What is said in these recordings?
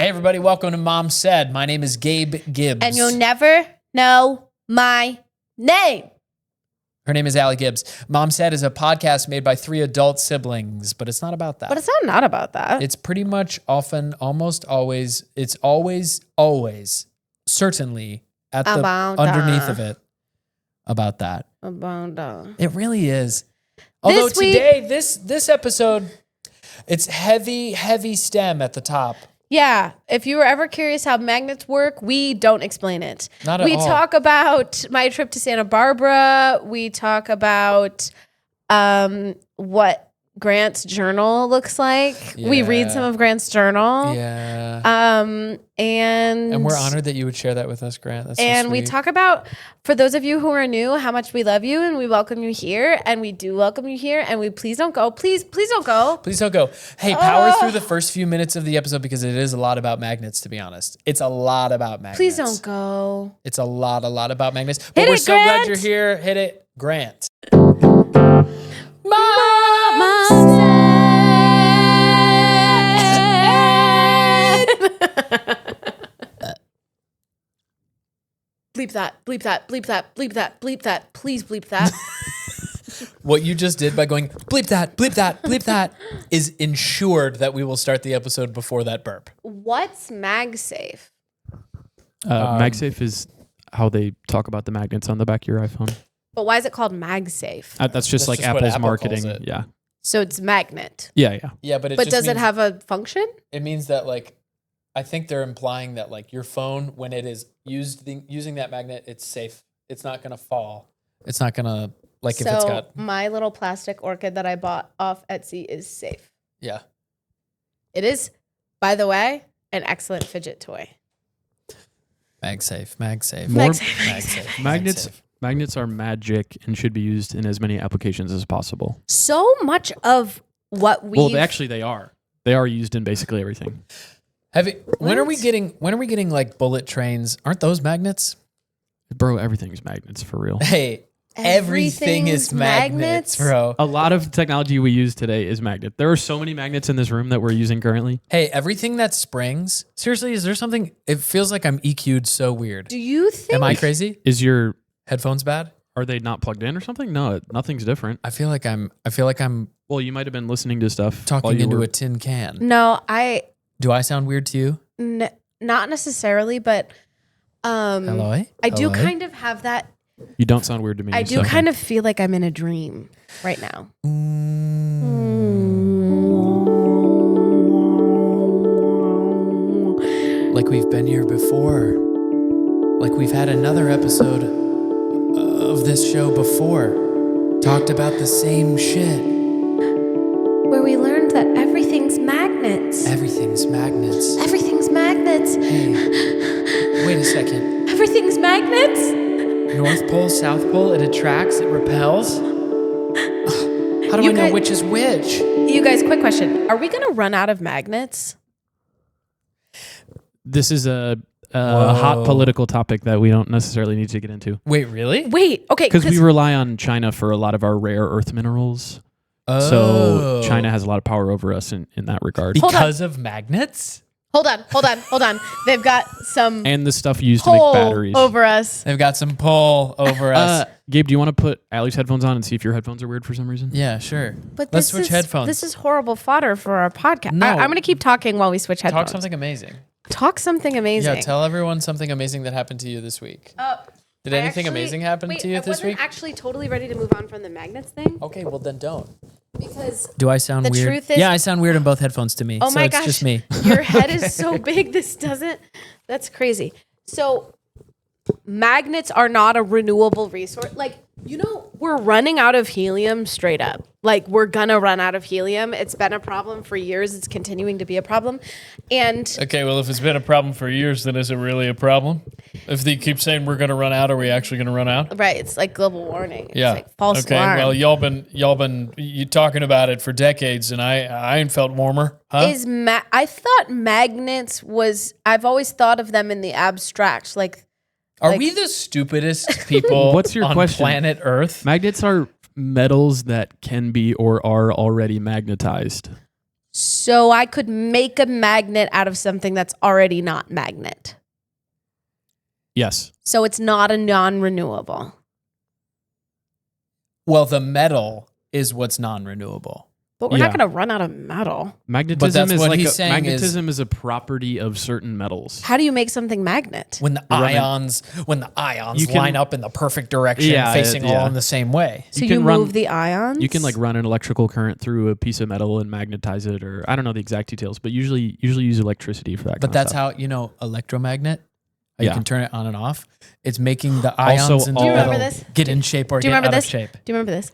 Hey, everybody. Welcome to Mom Said. My name is Gabe Gibbs. And you'll never know my name. Her name is Allie Gibbs. Mom Said is a podcast made by 3 adult siblings, but it's not about that. But it's not about that. It's pretty much often, almost always, it's always, certainly at the underneath of it about that. It really is. Although today, this episode, it's heavy STEM at the top. Yeah. If you were ever curious how magnets work, we don't explain it. Not at all. We talk about my trip to Santa Barbara. We talk about what Grant's journal looks like. Yeah. We read some of Grant's journal. Yeah. And we're honored that you would share that with us, Grant. That's and so we talk about, for those of you who are new, how much we love you and we welcome you here, and we do welcome you here, and we please don't go. Please don't go. Please don't go. Hey, power through the first few minutes of the episode because it is a lot about magnets, to be honest. It's a lot about magnets. Please don't go. It's a lot about magnets. But we're so glad you're here. Hit it, Grant. Mama said. Bleep that, bleep that, bleep that, bleep that, bleep that. Please bleep that. What you just did by going bleep that, bleep that, bleep that is ensured that we will start the episode before that burp. What's MagSafe? MagSafe is how they talk about the magnets on the back of your iPhone. But why is it called MagSafe? That's just like Apple's Apple marketing. calls it. Yeah. So it's magnet. Yeah. Yeah, but does it have a function? It means that I think they're implying that your phone, when it is using that magnet, it's safe. It's not gonna fall. It's not gonna if it's got. My little plastic orchid that I bought off Etsy is safe. Yeah. It is, by the way, an excellent fidget toy. MagSafe. Magnets are magic and should be used in as many applications as possible. So much of what we they are. They are used in basically everything. When are we getting bullet trains? Aren't those magnets? Bro, everything's magnets for real. Hey, everything is magnets, bro. A lot of technology we use today is magnet. There are so many magnets in this room that we're using currently. Hey, everything that springs. Seriously, is there something? It feels like I'm EQ'd so weird. Do you think? Am I crazy? Is your headphones bad? Are they not plugged in or something? No, nothing's different. I feel like I'm. Well, you might have been listening to stuff talking into a tin can. No, Do I sound weird to you? Not necessarily, but Hello? I do kind of have that. You don't sound weird to me. I do kind of feel like I'm in a dream right now. Like we've been here before. Like we've had another episode of this show before. Talked about the same shit. Where we learned that everything's magnets. Everything's magnets. Everything's magnets. Hey, wait a second. Everything's magnets? North Pole, South Pole, it attracts, it repels. How do I know which is which? You guys, quick question. Are we going to run out of magnets? This is a hot political topic that we don't necessarily need to get into. Wait, really? Wait, okay. Because we rely on China for a lot of our rare earth minerals. Oh. So China has a lot of power over us in that regard. Because of magnets? Hold on. They've got some and the stuff used to make batteries over us. They've got some pull over us. Gabe, do you want to put Allie's headphones on and see if your headphones are weird for some reason? Yeah, sure. But let's switch headphones. This is horrible fodder for our podcast. No. I'm going to keep talking while we switch headphones. Talk something amazing. Yeah, tell everyone something amazing that happened to you this week. Did anything amazing happen to you this week? I wasn't actually totally ready to move on from the magnets thing. Okay, well then don't. Because do I sound weird? The truth is, yeah, I sound weird in both headphones to me. Oh my it's gosh, just me. Your head is so big. That's crazy. So magnets are not a renewable resource. We're running out of helium straight up. We're gonna run out of helium. It's been a problem for years. It's continuing to be a problem. And okay, well, if it's been a problem for years, then is it really a problem? If they keep saying we're gonna run out, are we actually gonna run out? Right, it's like global warming. Yeah. It's like false okay, alarm. well, y'all been you talking about it for decades, and I ain't felt warmer. Huh? I thought magnets I've always thought of them in the abstract, Are we the stupidest people What's your on question? planet Earth? Magnets are metals that can be or are already magnetized. So I could make a magnet out of something that's already not magnet. Yes. So it's not a non-renewable. Well, the metal is what's non-renewable. But we're not going to run out of metal. Magnetism that's is what he's saying magnetism is a property of certain metals. How do you make something magnet? When the ions line up in the perfect direction, facing all in the same way. So you move the ions? You can like run an electrical current through a piece of metal and magnetize it, or I don't know the exact details, but usually use electricity for that. But that's how electromagnet. You can turn it on and off. It's making the ions in the metal get in shape or get out of shape. Do you remember this?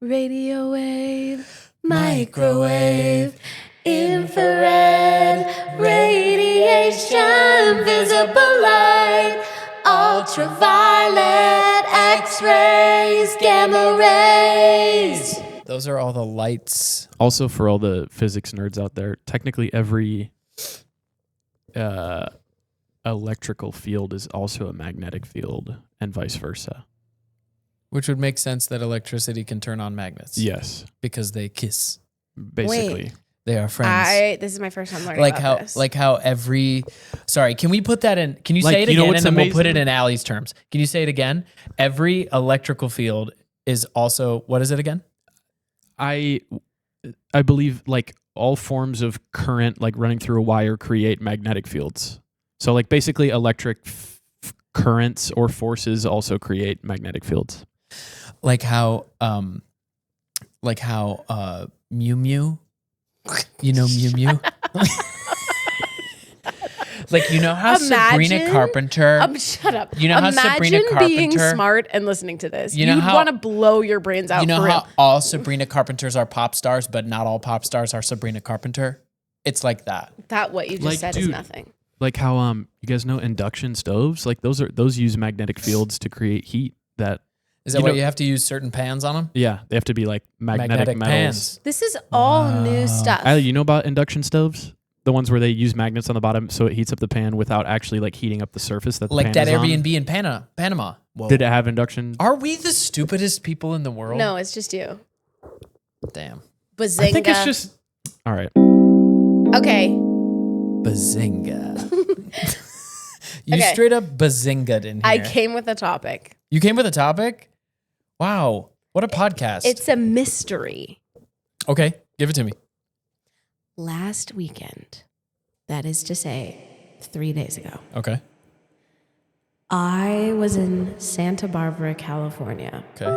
Radio wave. Microwave, infrared, radiation, visible light, ultraviolet, X-rays, gamma rays. Those are all the lights. Also, for all the physics nerds out there, technically every electrical field is also a magnetic field and vice versa. Which would make sense that electricity can turn on magnets. Yes. Because they kiss. Basically. Wait. They are friends. This is my first time learning about this. Like how every... Sorry, can we put that in... Can you say it again and then we'll put it in Allie's terms? Can you say it again? Every electrical field is also... What is it again? I believe like all forms of current like running through a wire create magnetic fields. So like basically electric currents or forces also create magnetic fields. Like how Mew Mew, you know Mew Mew? Like, you know how Sabrina Carpenter... shut up. You know how Sabrina Carpenter... Imagine being smart and listening to this. You'd want to blow your brains out. You know for how real. all Sabrina Carpenters are pop stars, but not all pop stars are Sabrina Carpenter? It's like that. That what you just said is nothing. Like how you guys know induction stoves? Like those use magnetic fields to create heat. Is that why you have to use certain pans on them? Yeah, they have to be like magnetic metals. Pans. This is all new stuff. Allie, you know about induction stoves? The ones where they use magnets on the bottom so it heats up the pan without actually like heating up the surface that the pan that is Airbnb in Panama. Whoa. Did it have induction? Are we the stupidest people in the world? No, it's just you. Damn. Bazinga. I think it's just... All right. Okay. Bazinga. You straight up bazinga'd in here. I came with a topic. You came with a topic? Wow. What a podcast. It's a mystery. Okay. Give it to me. Last weekend, that is to say 3 days ago, Okay. I was in Santa Barbara, California. Okay.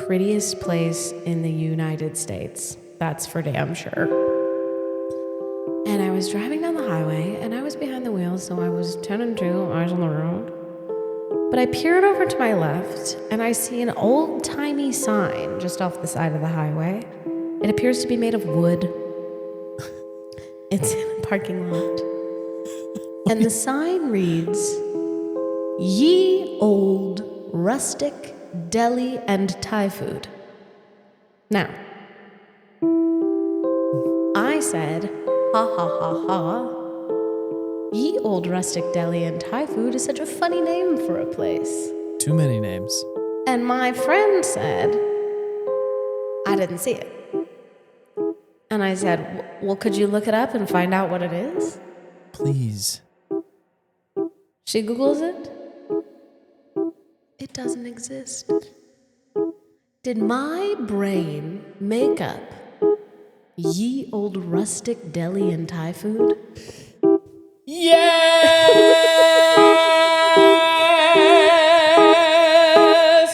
Prettiest place in the United States. That's for damn sure. And I was driving down the highway, and I was behind the wheel, so I was 10 and 2, eyes on the road. But I peered over to my left, and I see an old-timey sign just off the side of the highway. It appears to be made of wood. It's in a parking lot. And the sign reads, "Ye Old Rustic Deli and Thai Food." Now, I said, ha ha ha ha. Ye Old Rustic Deli and Thai Food is such a funny name for a place. Too many names. And my friend said, I didn't see it. And I said, well, could you look it up and find out what it is? Please. She Googles it. It doesn't exist. Did my brain make up Ye Old Rustic Deli and Thai Food? Yes,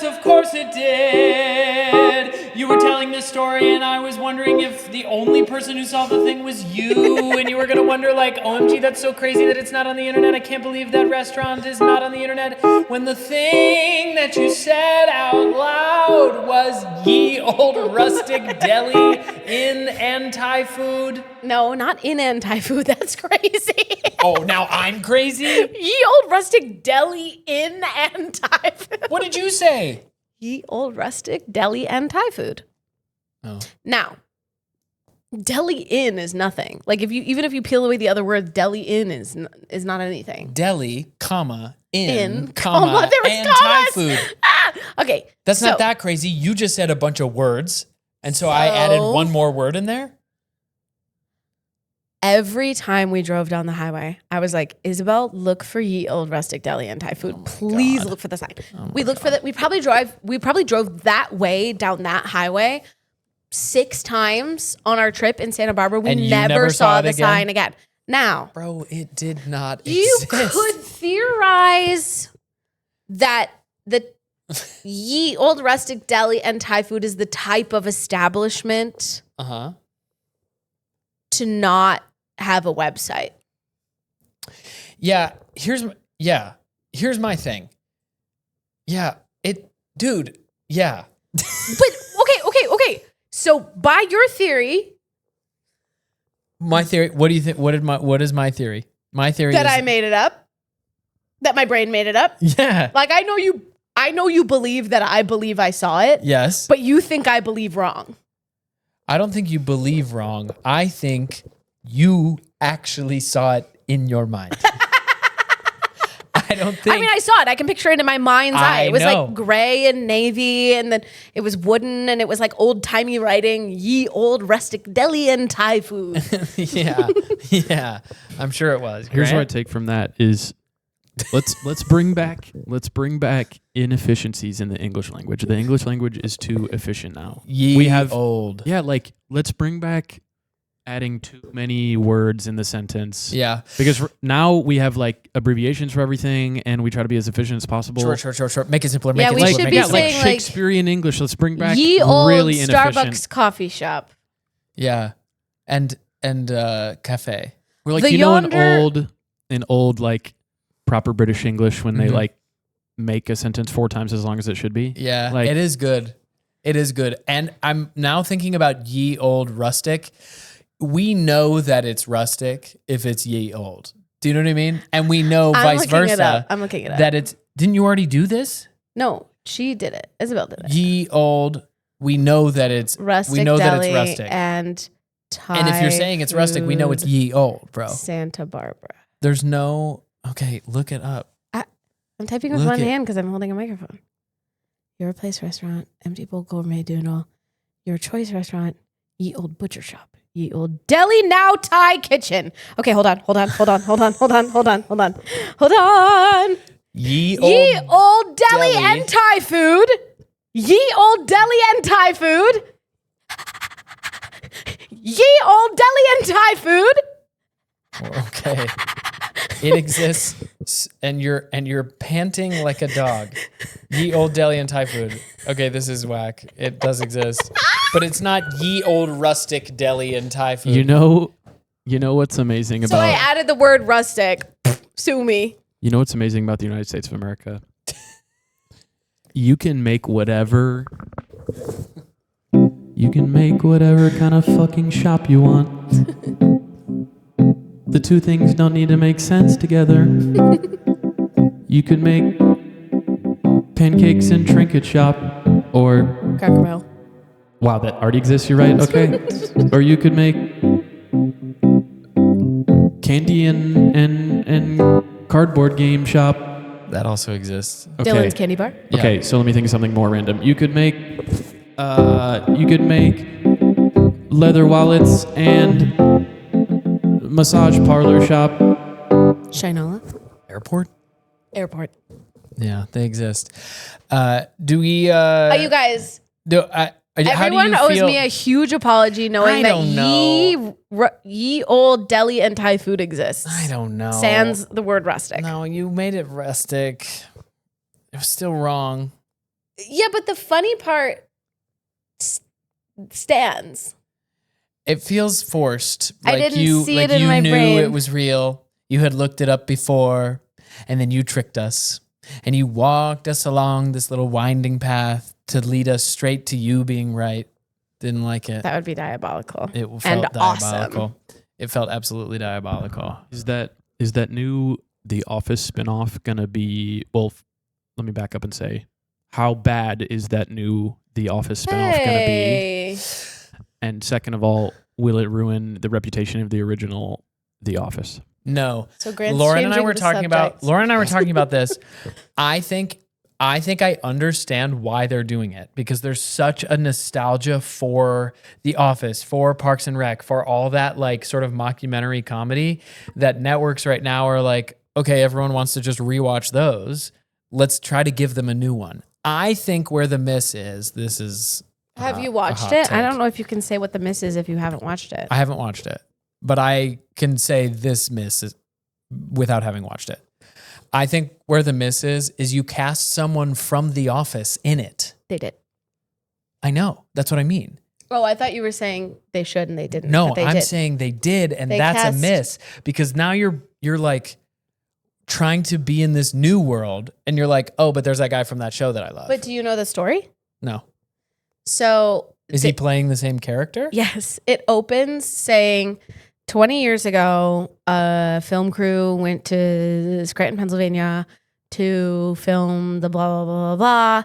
of course it did. You were telling this story and I was wondering if the only person who saw the thing was you, and you were gonna wonder like, OMG, that's so crazy that it's not on the internet. I can't believe that restaurant is not on the internet. When the thing that you said out loud was Ye Old Rustic Deli in and Thai Food. No, not in and Thai Food. That's crazy. Oh, now I'm crazy? Ye Old Rustic Deli in and Thai Food. What did you say? Ye Old Rustic Deli and Thai Food. Oh. Now, deli in is nothing. Like even if you peel away the other word, deli in is not anything. Deli, comma, in there comma, was and commas. Thai food. Ah, okay. That's not that crazy. You just said a bunch of words, and so I added one more word in there. every time we drove down the highway, I was like, Isabel, look for Ye Old Rustic Deli and Thai food. Please look for the sign. We looked for that. We probably drove that way down that highway 6 times on our trip in Santa Barbara. We never saw the sign again. Now, bro, it did not you exist. could theorize that the Ye Old Rustic Deli and Thai food is the type of establishment to not have a website. Yeah, here's my thing. Yeah, dude, yeah. But okay. So by your theory, my theory, what do you think? What is my theory? My theory that is I made it up. That my brain made it up. Yeah. Like I know you believe that I believe I saw it. Yes. But you think I believe wrong. I don't think you believe wrong. I think you actually saw it in your mind. I don't think. I mean, I saw it. I can picture it in my mind's eye. It was know. like gray and navy, and then it was wooden, and it was like old timey writing. Ye Old Rustic Deli and Thai food. yeah. I'm sure it was. Here's Grant? what I take from that is let's bring back inefficiencies in the English language. The English language is too efficient now. We have old. Yeah, like let's bring back adding too many words in the sentence. Yeah. Because now we have like abbreviations for everything and we try to be as efficient as possible. Short. Make it simpler. Yeah, Make it we simpler. should Make be it simpler. saying, like, Shakespearean English. Let's bring back Ye Old really inefficient. Starbucks coffee shop. Yeah. And cafe. We're like, The an old like proper British English when they like make a sentence 4 times as long as it should be. Yeah, like, it is good. It is good. And I'm now thinking about Ye Old Rustic. We know that it's rustic if it's Ye Old. Do you know what I mean? And we know vice versa. I'm looking it up. That it's. Didn't you already do this? No, she did it. Isabel did it. Ye Old. We know that it's Rustic We know Deli that it's rustic. and Thai And if you're saying it's rustic, we know it's Ye Old, bro. Santa Barbara. There's no. Okay, look it up. I'm typing with one hand because I'm holding a microphone. Your Place Restaurant, Empty Bowl Gourmet Doodle, Your Choice Restaurant, Ye Old Butcher Shop, Ye Old Deli Now Thai Kitchen. Okay, hold on. Ye Old Deli and Thai food. Ye Old Deli and Thai food. Ye Old Deli and Thai food. Okay. It exists, and you're panting like a dog. Ye Old Deli and Thai food. Okay, this is whack. It does exist, but it's not Ye Old Rustic Deli and Thai food. You know what's amazing So about I added the word rustic. Sue me. You know what's amazing about the United States of America? You can make whatever kind of fucking shop you want. The two things don't need to make sense together. You could make pancakes and trinket shop, or Cracker Barrel. wow, that already exists. You're right. Okay. Or you could make candy and cardboard game shop. That also exists. Okay. Dylan's Candy Bar. Yeah. Okay, so let me think of something more random. You could make leather wallets and massage parlor shop. Shinola. Airport. Yeah, they exist. Do we? You guys. how do Everyone you owes feel? me a huge apology knowing I don't that Ye Old Deli and Thai food exists. I don't know. Sans the word rustic. No, you made it rustic. It was still wrong. Yeah, but the funny part stands. It feels forced. I didn't see it in my brain. brain. You knew it was real. You had looked it up before, and then you tricked us. And you walked us along this little winding path to lead us straight to you being right. Didn't like it. That would be diabolical. It felt and diabolical. awesome. It felt absolutely diabolical. Is that new The Office spinoff gonna be? Well, let me back up and say, how bad is that new The Office spinoff gonna be? And second of all, will it ruin the reputation of the original The Office? No. So Grant's Lauren and I changing were the talking subject. about this. I think I think I understand why they're doing it because there's such a nostalgia for The Office, for Parks and Rec, for all that like sort of mockumentary comedy that networks right now are like, okay, everyone wants to just rewatch those. Let's try to give them a new one. I think where the miss is, this is. Have you watched it? Take. I don't know if you can say what the miss is if you haven't watched it. I haven't watched it, but I can say this miss is without having watched it. I think where the miss is you cast someone from The Office in it. They did. I know. That's what I mean. Oh, I thought you were saying they should and they didn't. No, I'm saying they did, and that's a miss because now you're like trying to be in this new world, and you're like, oh, but there's that guy from that show that I love. But do you know the story? No. So is he playing the same character? Yes. It opens saying 20 years ago, a film crew went to Scranton, Pennsylvania to film the blah, blah, blah, blah, blah.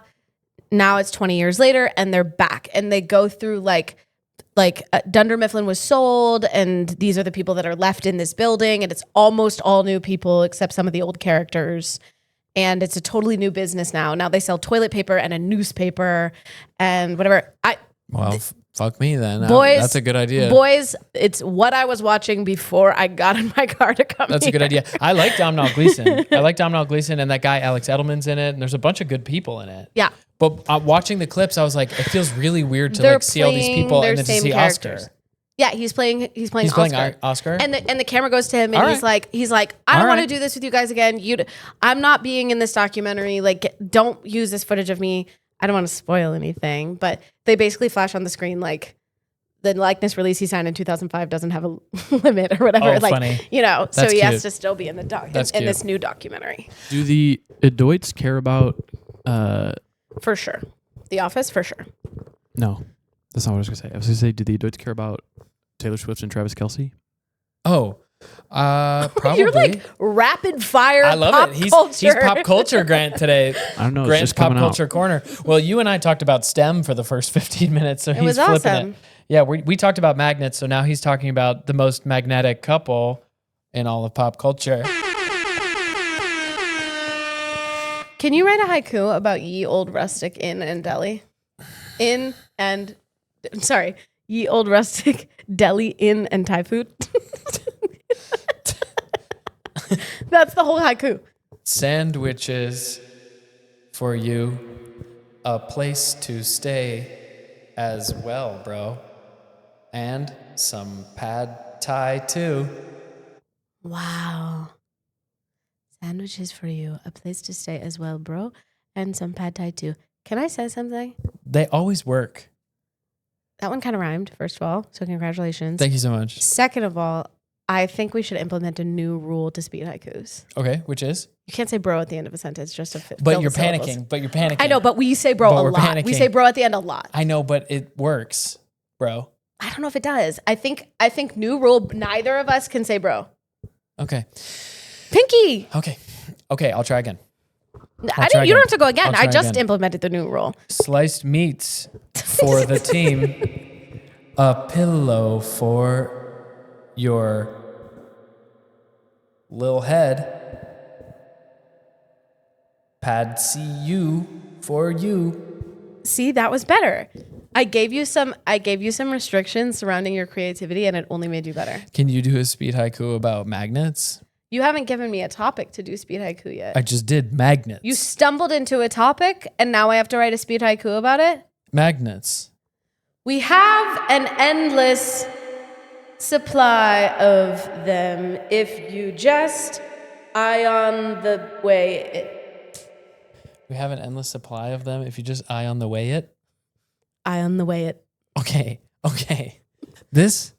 Now it's 20 years later and they're back and they go through like Dunder Mifflin was sold and these are the people that are left in this building and it's almost all new people except some of the old characters. And it's a totally new business now. Now they sell toilet paper and a newspaper and whatever. Fuck me then. Boys, that's a good idea. Boys, it's what I was watching before I got in my car to come That's here. a good idea. I like Domhnall Gleeson. And that guy Alex Edelman's in it. And there's a bunch of good people in it. Yeah. But watching the clips, I was like, it feels really weird to like see all these people and then to see characters. Oscar. Yeah, he's playing Oscar. And the camera goes to him and he's like, I don't want to do this with you guys again. I'm not being in this documentary. Like, don't use this footage of me. I don't want to spoil anything, but they basically flash on the screen like the likeness release he signed in 2005 doesn't have a limit or whatever. Oh, like, funny. so That's he cute. has to still be in the in this new documentary. Do the adults care about? For sure. The Office, for sure. No, that's not what I was gonna say. I was gonna say, do the adults care about Taylor Swift and Travis Kelce? Oh, probably. You're like rapid fire. I love pop it. He's culture. pop culture Grant today. I don't know. Grant's it's just pop coming culture out. corner. Well, you and I talked about STEM for the first 15 minutes, so It he's was flipping awesome. it. Yeah, we talked about magnets, so now he's talking about the most magnetic couple in all of pop culture. Can you write a haiku about ye old rustic inn and deli? Ye old rustic deli inn and Thai food. That's the whole haiku. Sandwiches for you, a place to stay as well, bro. And some pad thai too. Wow. Sandwiches for you, a place to stay as well, bro. And some pad thai too. Can I say something? They always work. That one kind of rhymed, first of all. So congratulations. Thank you so much. Second of all, I think we should implement a new rule to speed haikus. Okay, which is? You can't say bro at the end of a sentence just to fit. But you're panicking. I know, but we say bro a lot. We say bro at the end a lot. I know, but it works, bro. I don't know if it does. I think new rule, neither of us can say bro. Okay. Pinky. Okay, I'll try again. You don't have to go again. I just again. implemented the new rule. Sliced meats for the team. A pillow for your lil head. Pad CU for you. See, that was better. I gave you some restrictions surrounding your creativity and it only made you better. Can you do a speed haiku about magnets? You haven't given me a topic to do speed haiku yet. I just did magnets. You stumbled into a topic and now I have to write a speed haiku about it? Magnets. We have an endless supply of them if you just eye on the way it. We have an endless supply of them if you just eye on the way it. Eye on the way it. Okay. This.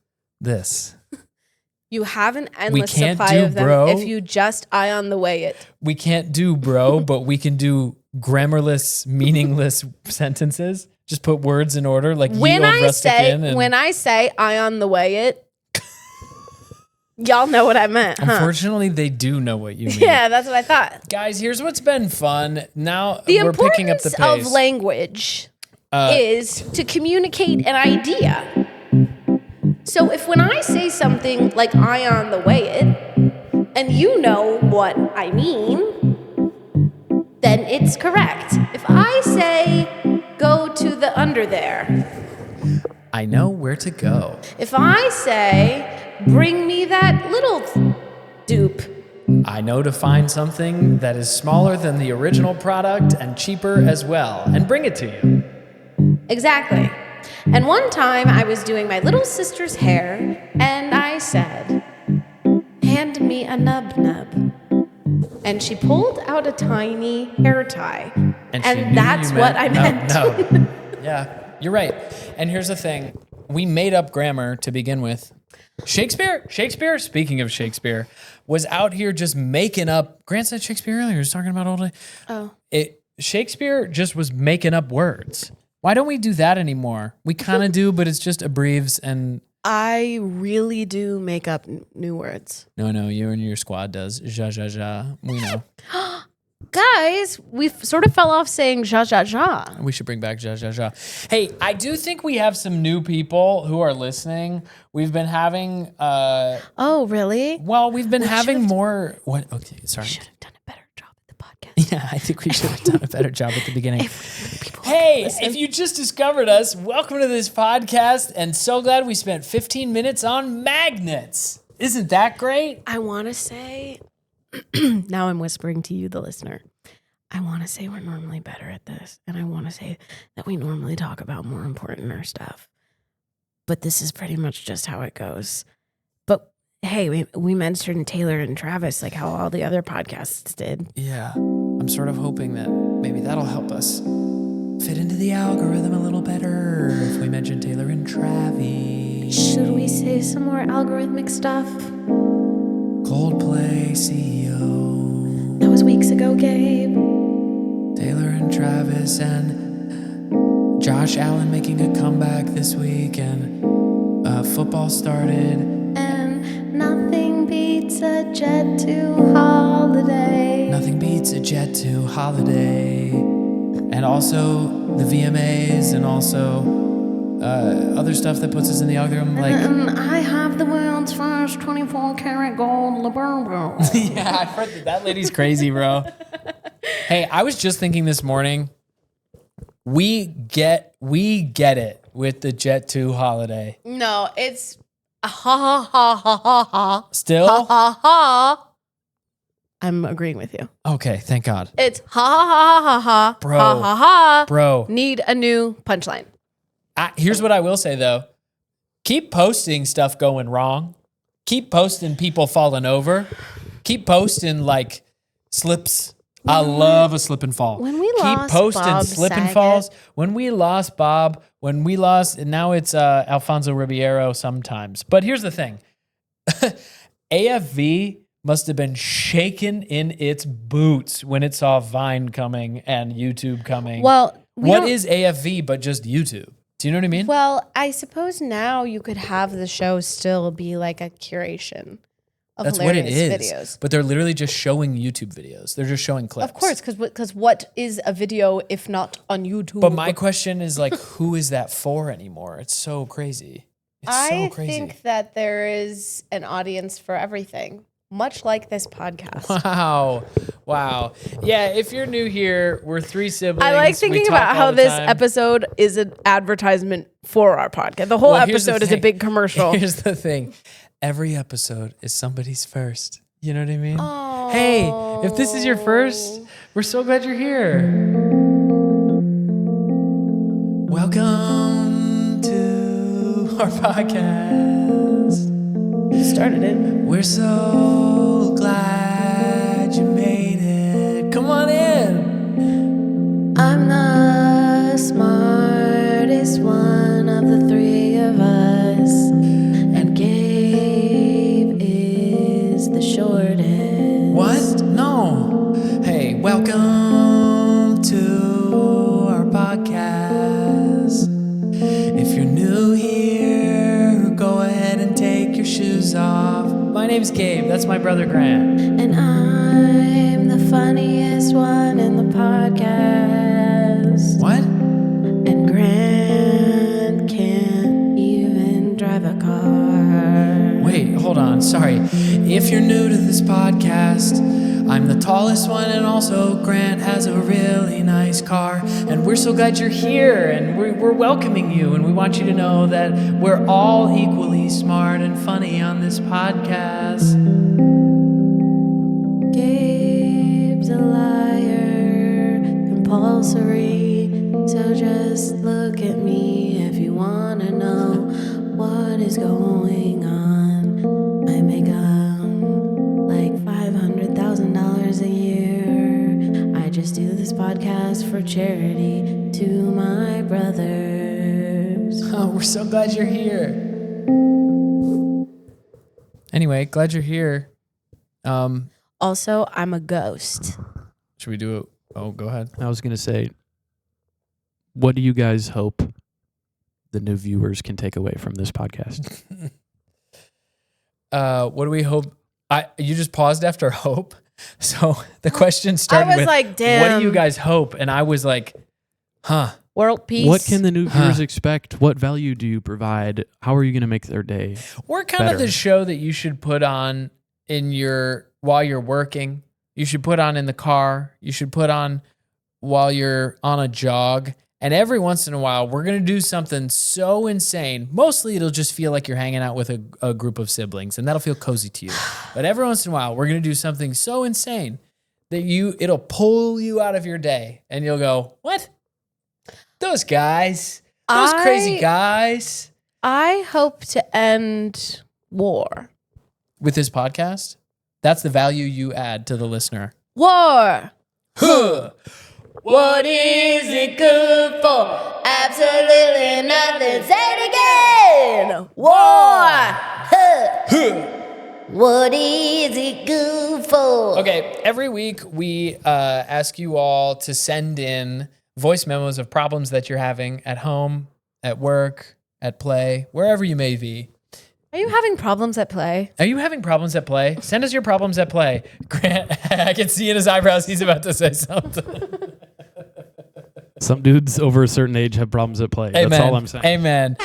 You have an endless can't supply do of them bro. if you just eye on the way it. We can't do bro, but we can do grammarless, meaningless sentences. Just put words in order, like When I say eye on the way it, y'all know what I meant, huh? Unfortunately, they do know what you mean. Yeah, that's what I thought. Guys, here's what's been fun. Now The we're picking up the importance pace. of language is to communicate an idea. So if when I say something like eye on the way it, and you know what I mean, then it's correct. If I say, go to the under there. I know where to go. If I say, bring me that little dupe. I know to find something that is smaller than the original product and cheaper as well, and bring it to you. Exactly. And one time I was doing my little sister's hair, and I said, hand me a nub. And she pulled out a tiny hair tie. And that's what I meant. No. Yeah, you're right. And here's the thing. We made up grammar to begin with. Shakespeare, speaking of Shakespeare, was out here just making up. Grant said Shakespeare earlier. He was talking about all day. Oh. Shakespeare just was making up words. Why don't we do that anymore? We kind of do, but it's just abbreves and... I really do make up new words. No, you and your squad does. Ja. We know. Guys, we sort of fell off saying ja. We should bring back ja. Hey, I do think we have some new people who are listening. We've been having... oh, really? Well, we've been having more... What? Okay, sorry. We should have done a better job at the podcast. Yeah, I think we should have done a better job at the beginning. Hey, if you just discovered us, welcome to this podcast, and so glad we spent 15 minutes on magnets. Isn't that great? I want to say... now I'm whispering to you, the listener. I want to say we're normally better at this, and I want to say that we normally talk about more importanter stuff. But this is pretty much just how it goes. But hey, we mentioned Taylor and Travis like how all the other podcasts did. Yeah, I'm sort of hoping that maybe that'll help us fit into the algorithm a little better if we mention Taylor and Travis. Should we say some more algorithmic stuff? Coldplay CEO. That was weeks ago, Gabe. Taylor and Travis and Josh Allen making a comeback this week, and football started. And nothing beats a jet to holiday. Nothing beats a jet to holiday. And also the VMAs and also other stuff that puts us in the algorithm. Like, and I have the world's first 24-karat gold LeBron. Yeah, I've heard that lady's crazy, bro. Hey, I was just thinking this morning, we get it with the Jet 2 holiday. No, it's ha. Still? Ha. I'm agreeing with you. Okay, thank God. It's ha. Bro. Ha. Bro. Need a new punchline. Here's what I will say, though. Keep posting stuff going wrong. Keep posting people falling over. Keep posting, like, slips. I love a slip and fall. When we Keep lost posting Bob slip and Saget. falls. When we lost Bob, and now it's Alfonso Ribeiro sometimes. But here's the thing. AFV must have been shaken in its boots when it saw Vine coming and YouTube coming. Well, what is AFV but just YouTube? Do you know what I mean? Well, I suppose now you could have the show still be like a curation of That's what it hilarious is. videos. But they're literally just showing YouTube videos. They're just showing clips. Of course, because what is a video if not on YouTube? But my question is, like, who is that for anymore? It's so crazy. It's so crazy. I think that there is an audience for everything, much like this podcast. Wow. Yeah, if you're new here, we're three siblings. I like thinking about how this episode is an advertisement for our podcast. The whole episode is a big commercial. Here's the thing. Every episode is somebody's first. You know what I mean? Oh. Hey, if this is your first, we're so glad you're here. Welcome to our podcast. You started it. We're so glad you made it. Come on in. I'm the smartest one of the three of us, and Gabe is the shortest. What? No. Hey, welcome to our podcast. If you're new here, go ahead and take your shoes off. My name's Gabe. That's my brother Grant. And I'm the funniest one in the podcast. What? And Grant can't even drive a car. Wait, hold on. Sorry. If you're new to this podcast, I'm the tallest one, and also Grant has a really nice car. And we're so glad you're here, and we're welcoming you, and we want you to know that we're all equally smart and funny on this podcast. Gabe's a liar, compulsory. So just look at me if you want to know what is going on. I make like $500,000 a year. I just do this podcast for charity to my brothers. Oh, we're so glad you're here. Anyway, glad you're here. Also, I'm a ghost. Should we do it? Oh, go ahead. I was going to say, what do you guys hope the new viewers can take away from this podcast? What do we hope? You just paused after hope. So the question started with, like, damn. What do you guys hope? And I was like, World peace. What can the new viewers expect? What value do you provide? How are you going to make their day? We're kind of the show that you should put on while you're working. You should put on in the car. You should put on while you're on a jog. And every once in a while, we're going to do something so insane. Mostly, it'll just feel like you're hanging out with a group of siblings, and that'll feel cozy to you. But every once in a while, we're going to do something so insane that it'll pull you out of your day, and you'll go, what? Those guys. Those crazy guys. I hope to end war. With this podcast, that's the value you add to the listener. War. Huh. What is it good for? Absolutely nothing. Say it again. War. What is it good for? Okay, every week we ask you all to send in voice memos of problems that you're having at home, at work, at play, wherever you may be. Are you having problems at play? Are you having problems at play? Send us your problems at play. Grant, I can see in his eyebrows he's about to say something. Some dudes over a certain age have problems at play. Amen. That's all I'm saying. Amen.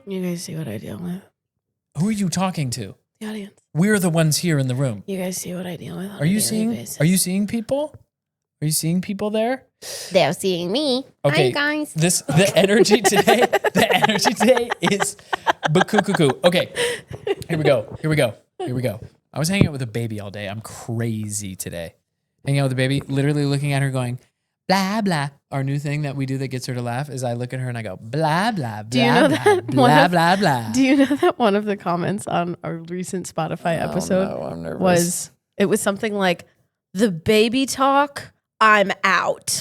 You guys see what I deal with? Who are you talking to? The audience. We're the ones here in the room. You guys see what I deal with? Are you seeing people? Are you seeing people there? They're seeing me. Okay, Hi, guys. The energy today is cuckoo. Okay, here we go. I was hanging out with a baby all day. I'm crazy today. Hanging out with a baby, literally looking at her going, blah, blah. Our new thing that we do that gets her to laugh is I look at her and I go, blah, blah, blah, Do you know blah, that blah, blah, blah. Do you know that one of the comments on our recent Spotify episode I'm nervous. was something like, the baby talk, I'm out.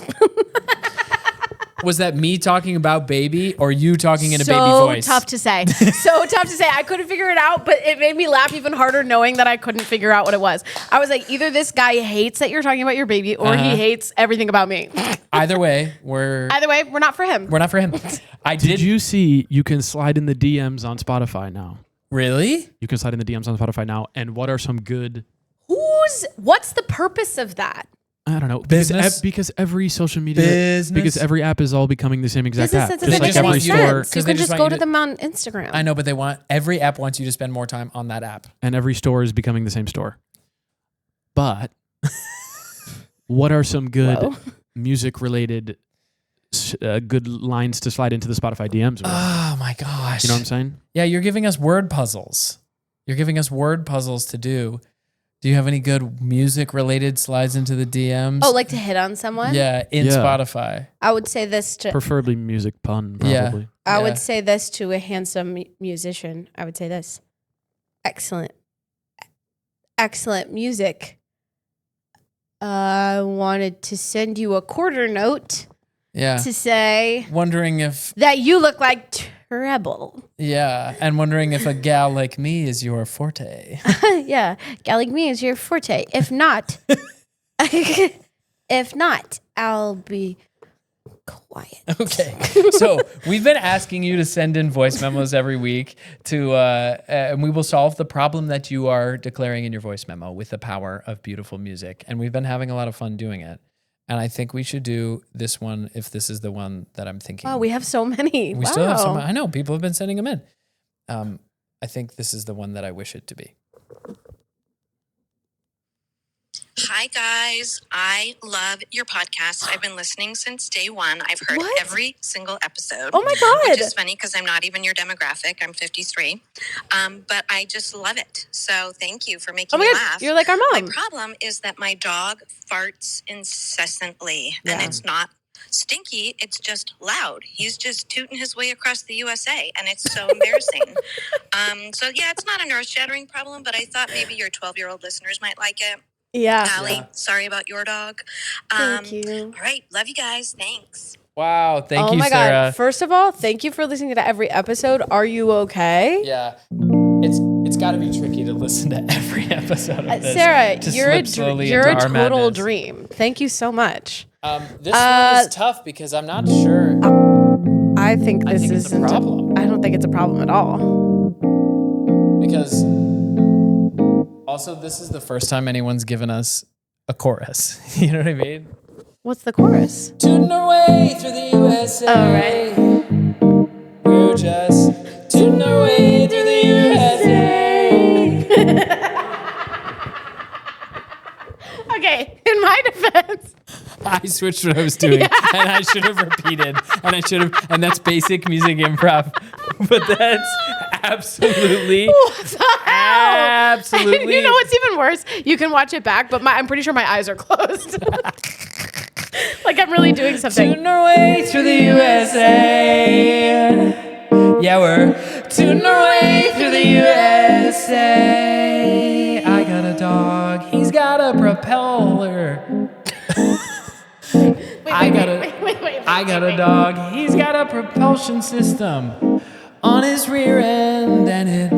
Was that me talking about baby or you talking in a so baby voice? Tough to say. I couldn't figure it out, but it made me laugh even harder knowing that I couldn't figure out what it was. I was like, either this guy hates that you're talking about your baby or he hates everything about me. Either way, we're not for him. not for him. Did you see you can slide in the DMs on Spotify now? Really? You can slide in the DMs on Spotify now. And what are some good... What's the purpose of that? I don't know. Business? Because every social media, because every app is all becoming the same exact app. Doesn't make just any want you to- sense. You they can just just want go you to to- them on Instagram. I know, but every app wants you to spend more time on that app. And every store is becoming the same store. But what are some good music-related good lines to slide into the Spotify DMs with? Oh my gosh. You know what I'm saying? Yeah, you're giving us word puzzles. You're giving us word puzzles to do. Do you have any good music-related slides into the DMs? Oh, like to hit on someone? Yeah, in Spotify. I would say this to... Preferably music pun, probably. Yeah. I would say this to a handsome musician. I would say this. Excellent music. I wanted to send you a quarter note to say Wondering if... that you look like treble. Yeah, and wondering if a gal like me is your forte. Yeah, gal like me is your forte. If not, I'll be quiet. Okay. So we've been asking you to send in voice memos every week and we will solve the problem that you are declaring in your voice memo with the power of beautiful music. And we've been having a lot of fun doing it. And I think we should do this one if this is the one that I'm thinking. Oh, we have so many. Still have some. I know people have been sending them in. I think this is the one that I wish it to be. Hi, guys. I love your podcast. I've been listening since day one. I've heard every single episode. Oh, my God. Which is funny because I'm not even your demographic. I'm 53. But I just love it. So thank you for making me laugh. You're like our mom. My problem is that my dog farts incessantly. And it's not stinky. It's just loud. He's just tooting his way across the USA. And it's so embarrassing. It's not an earth-shattering problem, but I thought maybe your 12-year-old listeners might like it. Yeah. Allie, sorry about your dog. Thank you. All right. Love you guys. Thanks. Wow. Thank you, Oh my Sarah. God. First of all, thank you for listening to every episode. Are you okay? Yeah. It's got to be tricky to listen to every episode of this. Sarah, to you're a total madness. dream. Thank you so much. This one is tough because I'm not sure. I think this it's a problem. I don't think it's a problem at all. Because also, this is the first time anyone's given us a chorus. You know what I mean? What's the chorus? Tooting our way through the USA. Oh, right. We're just tooting our way through the USA. Okay, in my defense. I switched what I was doing, and I should have repeated, and that's basic music improv. But that's absolutely, absolutely. And you know what's even worse? You can watch it back, but I'm pretty sure my eyes are closed. Like I'm really doing something. Tooting our way through the USA. Yeah, we're tooting our way through the USA. I got a dog. He's got a propeller. I got a dog. He's got a propulsion system on his rear end, and it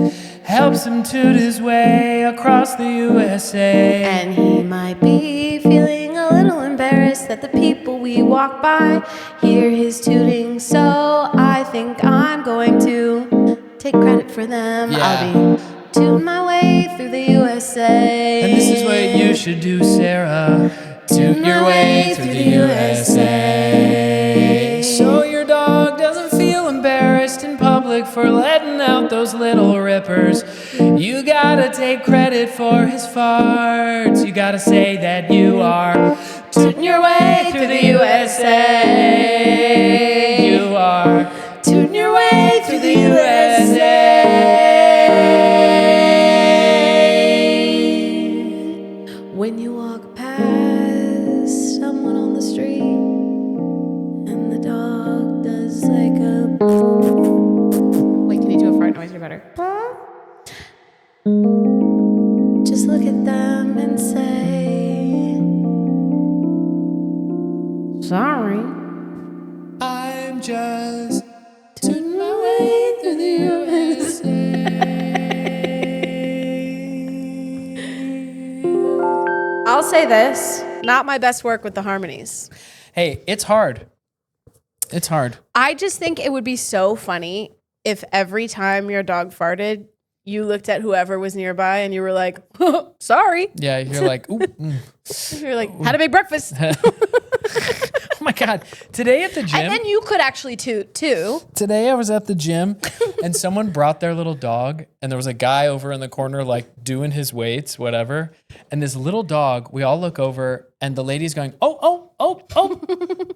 helps him toot his way across the USA. And he might be feeling a little embarrassed that the people we walk by hear his tooting, so I think I'm going to take credit for them. Yeah. I'll be tooting my way through the USA. And this is what you should do, Sarah. Toot your way through the USA. So your dog doesn't feel embarrassed in public for letting out those little rippers. You gotta take credit for his farts. You gotta say that you are tooting your way through the USA. You are tooting your way through the USA. When you walk past someone on the street and the dog does like a... Wait, can you do a fart noise? You're better. Just look at them and say, sorry. I'm just tooting my way through the USA. I'll say this, not my best work with the harmonies. Hey, it's hard. It's hard. I just think it would be so funny if every time your dog farted, you looked at whoever was nearby and you were like, sorry. Yeah, you're like, ooh. You're like, had a big breakfast. Oh my God. Today at the gym. And then you could actually toot too. Today I was at the gym and someone brought their little dog and there was a guy over in the corner like doing his weights, whatever. And this little dog, we all look over and the lady's going, oh,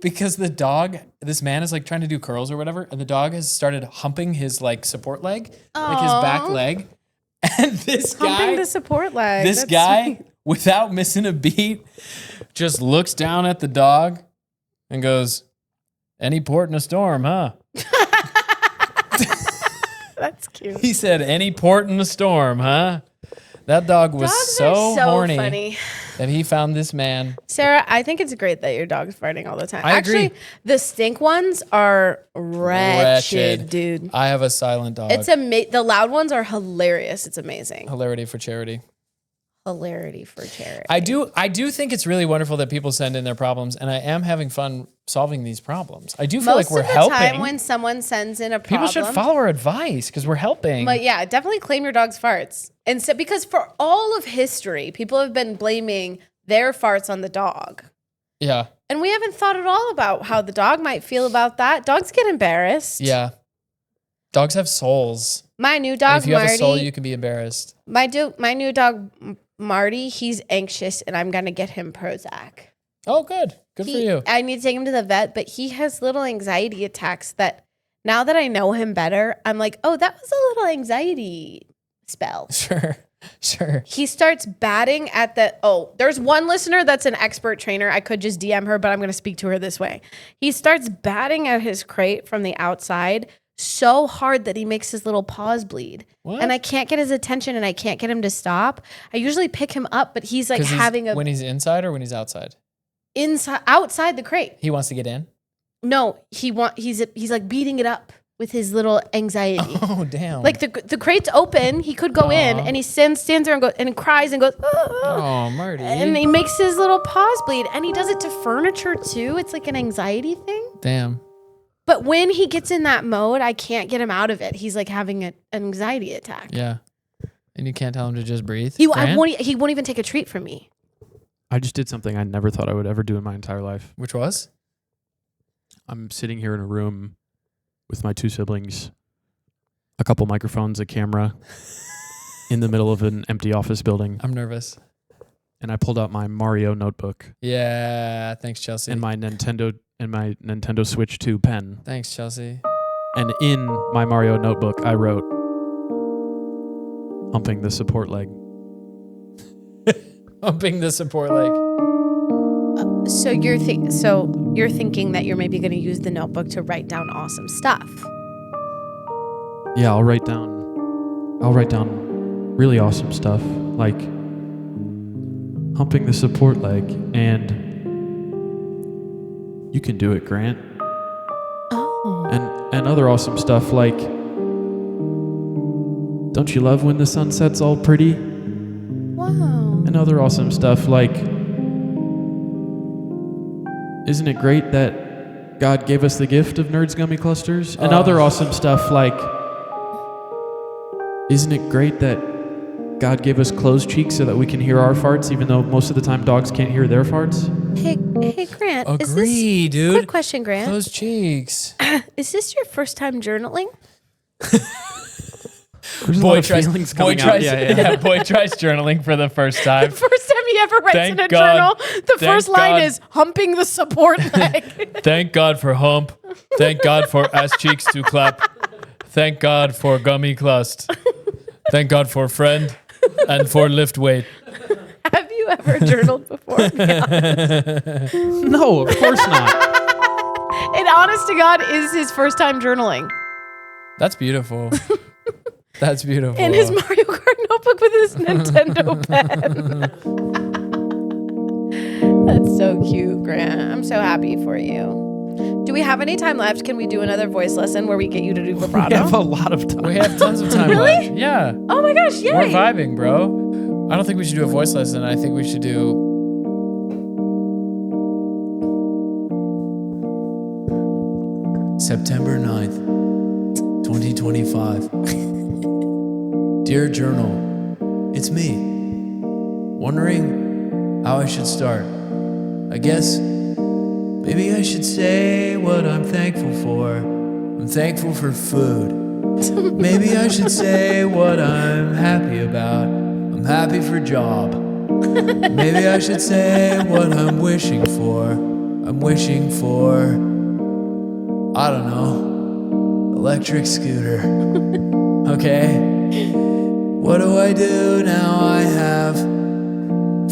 because the dog, this man is like trying to do curls or whatever. And the dog has started humping his like support leg, like his back leg. And this guy, Humping the support leg. this That's guy, sweet. without missing a beat, just looks down at the dog and goes, any port in a storm, huh? That's cute. He said, any port in a storm, huh? That dog was Dogs so are so horny funny. that he found this man. Sarah, I think it's great that your dog's farting all the time. I Actually, agree. the stink ones are wretched, dude. I have a silent dog. It's the loud ones are hilarious. It's amazing. Hilarity for charity. Hilarity for charity. I do think it's really wonderful that people send in their problems, and I am having fun solving these problems. I do feel like we're Most of the helping. time when someone sends in a problem, People should follow our advice because we're helping. But yeah, definitely claim your dog's farts. And so, because for all of history, people have been blaming their farts on the dog. Yeah. And we haven't thought at all about how the dog might feel about that. Dogs get embarrassed. Yeah. Dogs have souls. My new And dog, if you have Marty. a soul, you can be embarrassed. My new dog, Marty, he's anxious, and I'm going to get him Prozac. Oh, good. Good for you. I need to take him to the vet, but he has little anxiety attacks that now that I know him better, I'm like, oh, that was a little anxiety spell. Sure. He starts batting at there's one listener that's an expert trainer. I could just DM her, but I'm going to speak to her this way. He starts batting at his crate from the outside so hard that he makes his little paws bleed. What? And I can't get his attention and I can't get him to stop. I usually pick him up, but he's like when he's inside or when he's outside? Outside the crate. He wants to get in? No, he's like beating it up with his little anxiety. Oh, damn. Like the crate's open, he could go in, and he stands there and cries and goes, oh, Marty. and he makes his little paws bleed, and he does it to furniture too. It's like an anxiety thing. Damn. But when he gets in that mode, I can't get him out of it. He's like having an anxiety attack. Yeah. And you can't tell him to just breathe? He won't even take a treat from me. I just did something I never thought I would ever do in my entire life. Which was? I'm sitting here in a room with my two siblings, a couple microphones, a camera, in the middle of an empty office building. I'm nervous. And I pulled out my Mario notebook. Yeah, thanks, Chelsea. And my Nintendo Switch 2 pen. Thanks, Chelsea. And in my Mario notebook, I wrote, "Humping the support leg." Humping the support leg. So you're thinking that you're maybe going to use the notebook to write down awesome stuff. Yeah, I'll write down really awesome stuff, like humping the support leg and "You can do it, Grant." Oh. And other awesome stuff like, "Don't you love when the sun sets all pretty?" Wow. And other awesome stuff like, "Isn't it great that God gave us the gift of Nerds Gummy Clusters?" And other awesome stuff like, "Isn't it great that God gave us closed cheeks so that we can hear our farts, even though most of the time dogs can't hear their farts?" Hey, Grant. Agree, dude. Quick question, Grant. Those cheeks. Is this your first time journaling? Boy tries journaling for the first time. The first time he ever writes Thank in a God. journal, the first line God. is "humping the support leg." Thank God for hump. Thank God for ass cheeks to clap. Thank God for gummy clust. Thank God for friend and for lift weight. Have you ever journaled before? No, of course not. And honest to God, is his first time journaling. That's beautiful. That's beautiful. In his Mario Kart notebook with his Nintendo pen. That's so cute, Grant. I'm so happy for you. Do we have any time left? Can we do another voice lesson where we get you to do vibrato? We have a lot of time. We have tons of time Really? left. Yeah. Oh my gosh, yay! We're vibing, bro. I don't think we should do a voice lesson. I think we should do... September 9th, 2025. Dear Journal, it's me. Wondering how I should start. I guess maybe I should say what I'm thankful for. I'm thankful for food. Maybe I should say what I'm happy about. I'm happy for job. Maybe I should say what I'm wishing for. I'm wishing for, I don't know, electric scooter. Okay? What do I do now? I have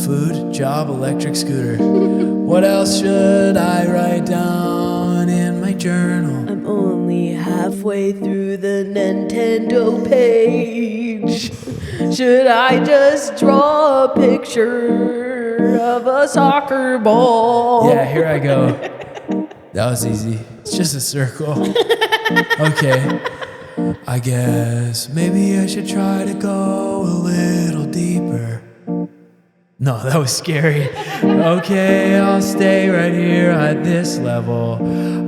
food, job, electric scooter. What else should I write down in my journal? I'm only halfway through the Nintendo page. Should I just draw a picture of a soccer ball? Yeah, here I go. That was easy. It's just a circle. Okay. I guess maybe I should try to go a little deeper. No, that was scary. Okay, I'll stay right here at this level.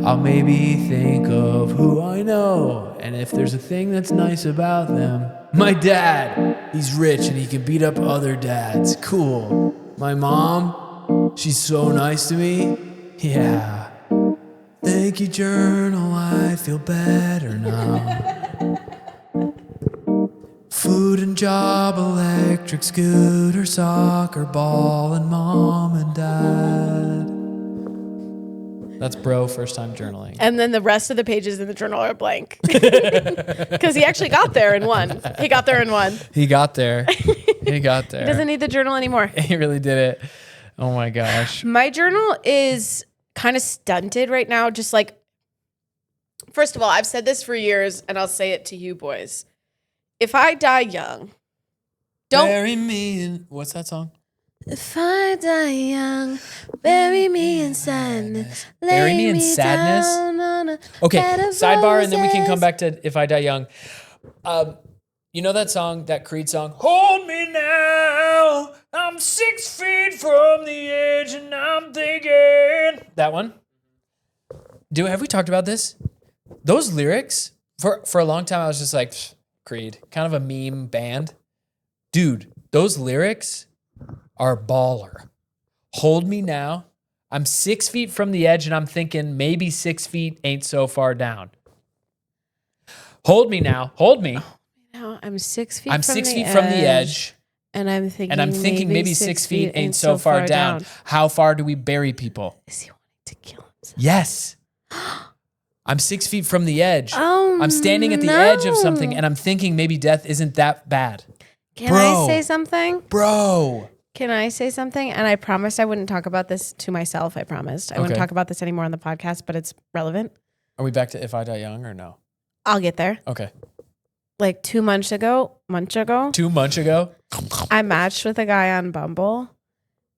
I'll maybe think of who I know. And if there's a thing that's nice about them. My dad, he's rich and he can beat up other dads. Cool. My mom, she's so nice to me. Yeah. Thank you, journal, I feel better now. Food and job, electric scooter, soccer ball, and mom and dad. That's bro first time journaling. And then the rest of the pages in the journal are blank. Because he actually got there in one. He got there. He got there. He doesn't need the journal anymore. He really did it. Oh my gosh. My journal is kind of stunted right now. Just like, first of all, I've said this for years and I'll say it to you boys. If I die young, don't bury me in, what's that song? If I die young, bury me in sadness. Bury me in sadness? Okay, sidebar, and then we can come back to If I Die Young. You know that song, that Creed song? Hold me now, I'm 6 feet from the edge and I'm thinking. That one? Have we talked about this? Those lyrics, for a long time I was just like, Creed, kind of a meme band. Dude, those lyrics are baller. Hold me now. I'm 6 feet from the edge and I'm thinking maybe 6 feet ain't so far down. Hold me now. Hold me. Now I'm 6 feet. I'm 6 feet from the edge. And I'm thinking maybe 6 feet ain't so far down. How far do we bury people? Is he wanting to kill himself? Yes. I'm 6 feet from the edge. Oh, I'm standing at the edge of something and I'm thinking maybe death isn't that bad. Can I say something? Bro. Can I say something? And I promised I wouldn't talk about this to myself. I promised. I wouldn't talk about this anymore on the podcast, but it's relevant. Are we back to If I Die Young or no? I'll get there. Okay. Like 2 months ago, 2 months ago, I matched with a guy on Bumble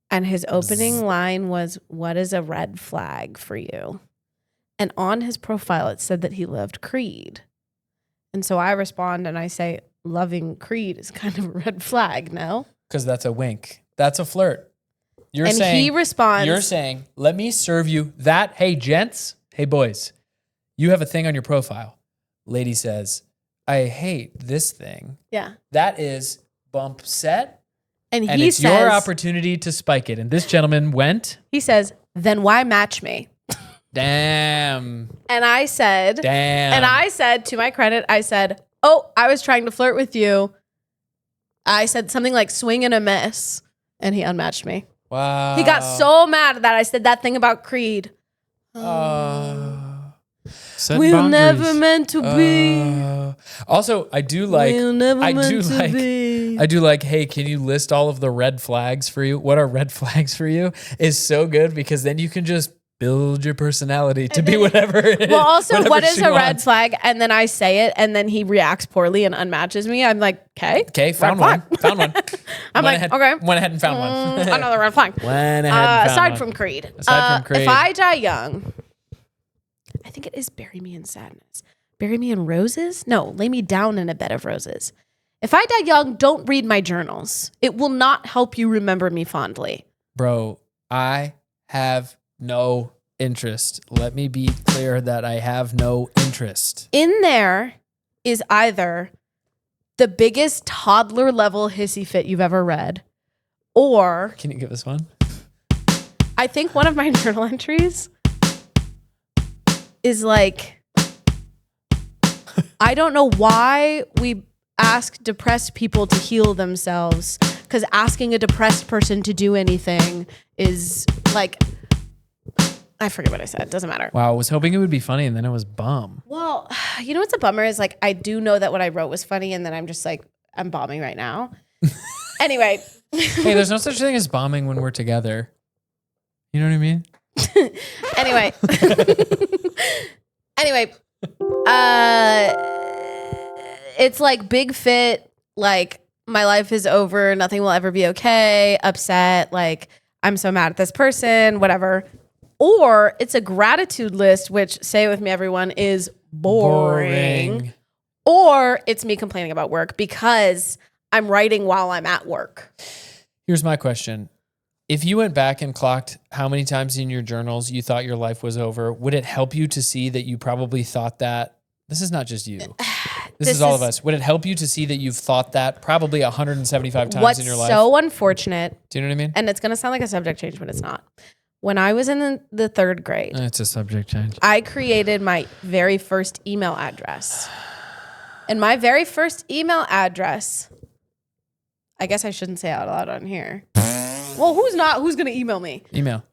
and his opening line was, "What is a red flag for you?" And on his profile, it said that he loved Creed. And so I respond and I say, loving Creed is kind of a red flag, no? Because that's a wink. That's a flirt. He responds. You're saying, let me serve you that. Hey, gents. Hey, boys. You have a thing on your profile. Lady says, I hate this thing. Yeah. That is bump set. And it's says, your opportunity to spike it. And this gentleman went. He says, then why match me? Damn. And I said, to my credit, I said, oh, I was trying to flirt with you. I said something like swing and a miss. And he unmatched me. Wow. He got so mad that I said that thing about Creed. Set we're boundaries. never meant to be. Also, I do like, I do like, hey, can you list all of the red flags for you? What are red flags for you? Is so good because then you can just build your personality to be whatever it is. Well, also, what is a red wants. flag? And then I say it, and then he reacts poorly and unmatches me. I'm like, okay. Okay, found one. I'm Went ahead and found one. Another red flag. Aside from Creed. If I die young, I think it is bury me in sadness. Bury me in roses? No, lay me down in a bed of roses. If I die young, don't read my journals. It will not help you remember me fondly. Bro, I have no interest. Let me be clear that I have no interest. In there is either the biggest toddler level hissy fit you've ever read, or... Can you give us one? I think one of my journal entries is like, I don't know why we ask depressed people to heal themselves, because asking a depressed person to do anything is like... I forget what I said. Doesn't matter. Wow, I was hoping it would be funny, and then it was bum. Well, you know what's a bummer is like I do know that what I wrote was funny, and then I'm just like I'm bombing right now. Anyway, hey, there's no such thing as bombing when we're together. You know what I mean? Anyway, it's like big fit. Like my life is over. Nothing will ever be okay. Upset. Like I'm so mad at this person. Whatever. Or it's a gratitude list, which, say it with me, everyone, is boring. Or it's me complaining about work because I'm writing while I'm at work. Here's my question. If you went back and clocked how many times in your journals you thought your life was over, would it help you to see that you probably thought that? This is not just you. This is all of us. Would it help you to see that you've thought that probably 175 times in your life? What's so unfortunate. Do you know what I mean? And it's going to sound like a subject change, but it's not. When I was in the third grade, It's a subject change. I created my very first email address. And my very first email address, I guess I shouldn't say out loud on here. Well, who's going to email me? Email.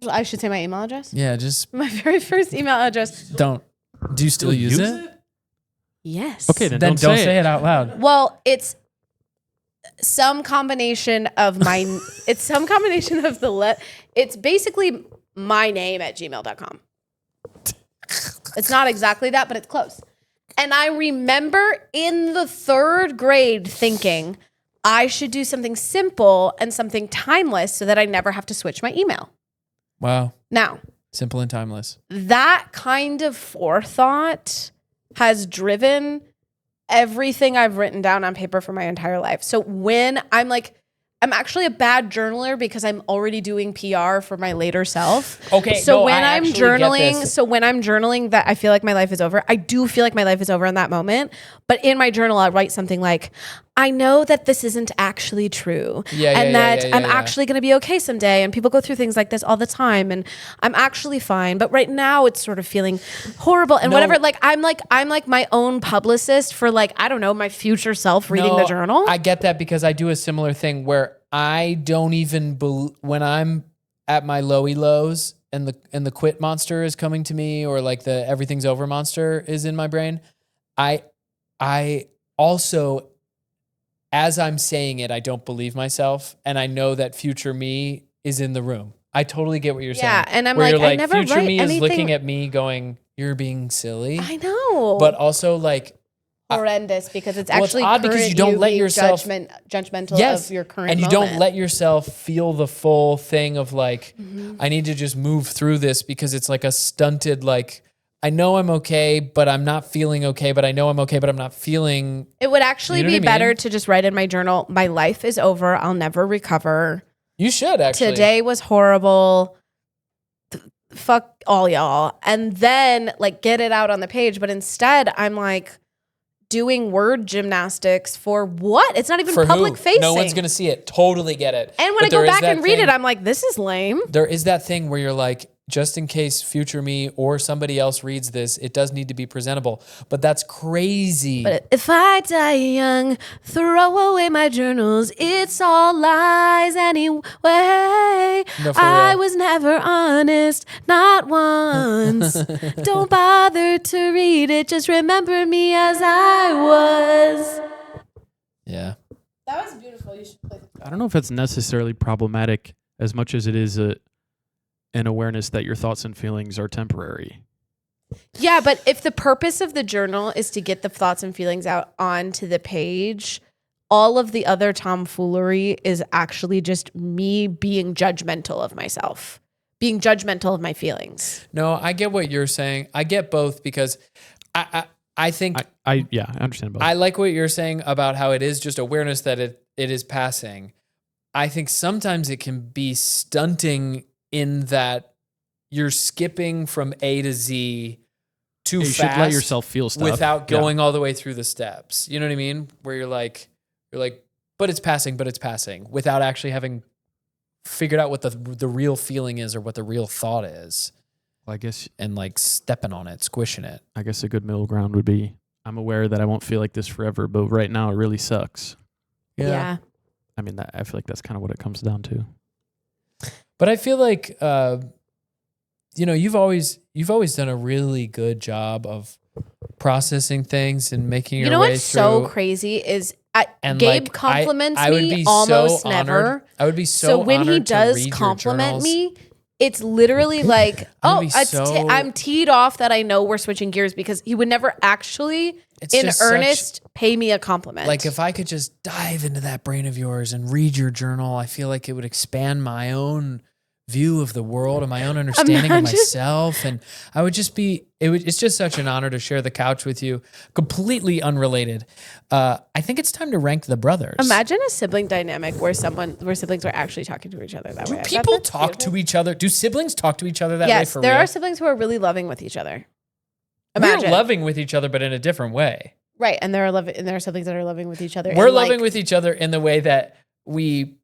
I should say my email address? Yeah, just My very first email address. don't. Do you still use it? Yes. Okay, then Then don't say it out loud. Well, it's some combination of it's some combination of it's basically my name at gmail.com. It's not exactly that, but it's close. And I remember in the 3rd grade thinking I should do something simple and something timeless so that I never have to switch my email. Wow. Now, Simple and timeless. that kind of forethought has driven everything I've written down on paper for my entire life. So when I'm actually a bad journaler because I'm already doing PR for my later self. Okay. So when I'm journaling that I feel like my life is over, I do feel like my life is over in that moment. But in my journal, I'll write something like, I know that this isn't actually true. I'm actually going to be okay someday. And people go through things like this all the time. And I'm actually fine. But right now it's sort of feeling horrible and whatever. I'm like my own publicist for I don't know, my future self reading the journal. I get that because I do a similar thing where I don't even when I'm at my lowy lows and the quit monster is coming to me, or the everything's over monster is in my brain. I also, as I'm saying it, I don't believe myself, and I know that future me is in the room. I totally get what you're saying. Yeah, and I'm where like, you're I never future write me anything. is looking at me going, "You're being silly." I know, but also horrendous because it's well, actually it's odd because you don't let yourself judgmental of your current and you moment. don't let yourself feel the full thing of I need to just move through this because it's a stunted I know I'm okay, but I'm not feeling okay, but I know I'm okay, but I'm not feeling. It would actually be what I better mean? to just write in my journal, my life is over, I'll never recover. You should actually. Today was horrible. Fuck all y'all. And then get it out on the page. But instead I'm doing word gymnastics for what? It's not even For public who? facing. No one's going to see it. Totally get it. And when I go back and read it, I'm like, this is lame. There is that thing where you're just in case future me or somebody else reads this, it does need to be presentable. But that's crazy. But if I die young, throw away my journals. It's all lies anyway. No, for I real. was never honest, not once. Don't bother to read it. Just remember me as I was. Yeah. That was beautiful. You should play the I don't know if it's necessarily problematic as much as it is an awareness that your thoughts and feelings are temporary. Yeah, but if the purpose of the journal is to get the thoughts and feelings out onto the page, all of the other tomfoolery is actually just me being judgmental of myself, being judgmental of my feelings. No, I get what you're saying. I get both because I think I understand both. I like what you're saying about how it is just awareness that it is passing. I think sometimes it can be stunting in that you're skipping from A to Z too you fast. should let yourself feel stuff without going all the way through the steps. You know what I mean? Where you're like, but it's passing, without actually having figured out what the real feeling is or what the real thought is. Well, I guess, and stepping on it, squishing it. I guess a good middle ground would be, I'm aware that I won't feel like this forever, but right now it really sucks. Yeah. I mean, I feel like that's kind of what it comes down to. But I feel like, you've always done a really good job of processing things and making your way through. You know what's so crazy is Gabe compliments me almost never. I would be so So when he honored to does read compliment your journals. me, it's literally I'm teed off that I know we're switching gears because he would never actually, It's in just earnest, pay me a compliment. If I could just dive into that brain of yours and read your journal, I feel like it would expand my own view of the world and my own understanding of myself. And I would just it's just such an honor to share the couch with you. Completely unrelated. I think it's time to rank the brothers. Imagine a sibling dynamic where siblings are actually talking to each other that way. Do people talk to each other? Do siblings talk to each other that way Yes, for there real? are siblings who are really loving with each other. We're Imagine. loving with each other, but in a different way. Right, and there are siblings that are loving with each other. We're loving with each other in the way that we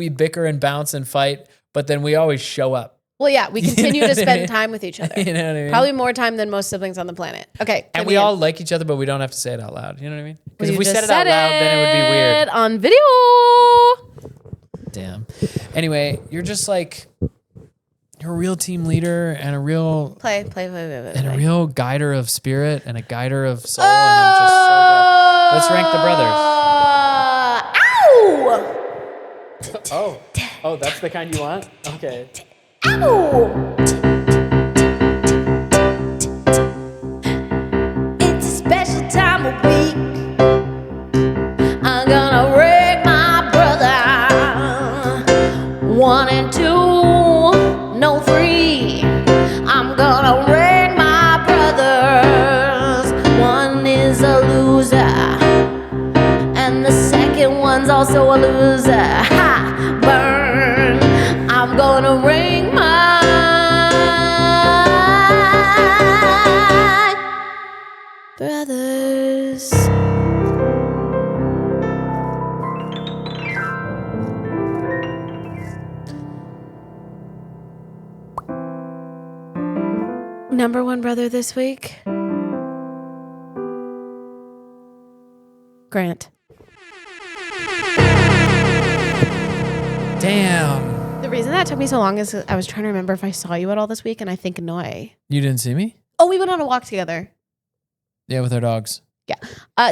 bicker and bounce and fight, but then we always show up. Well, yeah, we continue to spend time with each other. You know what I mean? Probably more time than most siblings on the planet. Okay. And we all like each other, but we don't have to say it out loud. You know what I mean? Because if we just said it out loud, then it would be weird. on video. Damn. Anyway, you're just like, you're a real team leader and a real Play. and a real guider of spirit and a guider of soul. And I'm just so glad. Let's rank the brothers. Ow! Oh, that's the kind you want? Okay. Ow! It's a special time of week. I'm gonna rank my brother. 1 and 2, no 3. I'm gonna rank my brothers. One is a loser, and the second one's also a loser. Ha! Burn! I'm gonna rank my brothers. Number 1 brother this week, Grant. Damn. The reason that took me so long is I was trying to remember if I saw you at all this week, and I think no. You didn't see me? Oh, we went on a walk together. Yeah, with our dogs. Yeah.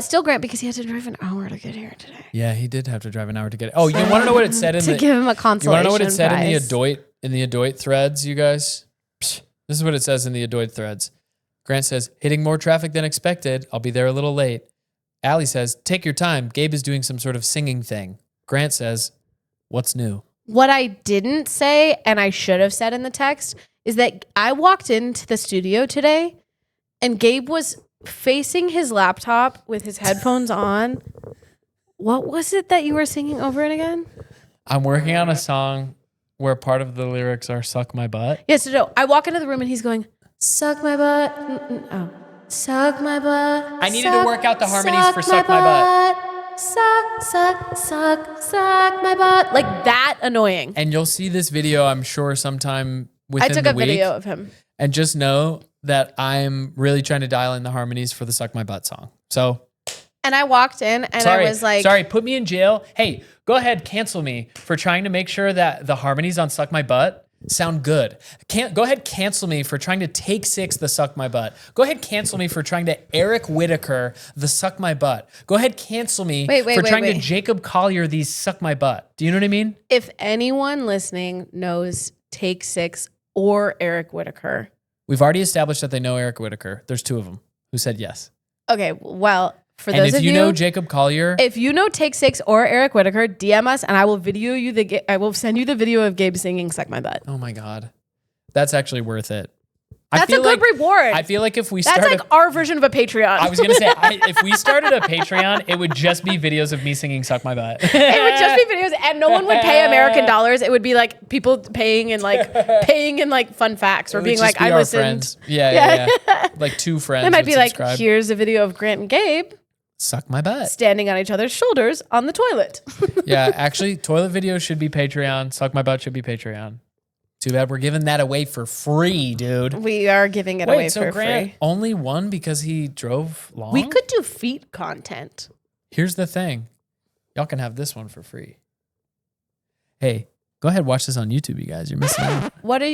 Still Grant, because he had to drive an hour to get here today. Yeah, he did have to drive an hour to get it. Oh, you want to know what it said in to the give him a consolation You want to know what it said prize. in the Adroit threads, you guys? Psh, this is what it says in the Adroit threads. Grant says, hitting more traffic than expected. I'll be there a little late. Allie says, take your time. Gabe is doing some sort of singing thing. Grant says, what's new? What I didn't say, and I should have said in the text, is that I walked into the studio today and Gabe was facing his laptop with his headphones on. What was it that you were singing over and again? I'm working on a song where part of the lyrics are suck my butt. Yes, no. I walk into the room and he's going, suck my butt. Oh. Suck my butt. I needed to work out the harmonies for suck my butt. Suck my butt. Like that annoying. And you'll see this video, I'm sure, sometime within I took the a week. video of him. And just know that I'm really trying to dial in the harmonies for the Suck My Butt song. So, and I walked in and I was like, sorry, put me in jail. Hey, go ahead, cancel me for trying to make sure that the harmonies on Suck My Butt sound good. Go ahead, cancel me for trying to take 6 the Suck My Butt. Go ahead, cancel me for trying to Eric Whitaker the Suck My Butt. Go ahead, cancel me for trying to Jacob Collier these Suck My Butt. Do you know what I mean? If anyone listening knows Take 6 or Eric Whitaker. We've already established that they know Eric Whitaker. There's 2 of them who said yes. Okay, well, for and those if of you know Jacob Collier, if you know Take 6 or Eric Whitaker, DM us and I will video you I will send you the video of Gabe singing "Suck My Butt." oh my God, that's actually worth it. That's a good reward. I feel like if we That's started, like our version of a Patreon. I was gonna say if we started a Patreon, it would just be videos of me singing "Suck My Butt." It would just be videos, and no one would pay American dollars. It would be like people paying in like fun facts or being like, "I listened." Friends. Yeah. Like 2 friends. It might be subscribe. like, "Here's a video of Grant and Gabe Suck My Butt standing on each other's shoulders on the toilet." Yeah, actually, toilet videos should be Patreon. Suck My Butt should be Patreon. Too bad we're giving that away for free, dude. We are giving it away for Grant free. Only won because he drove long? We could do feet content. Here's the thing. Y'all can have this one for free. Hey, go ahead, watch this on YouTube, you guys. You're missing out. What were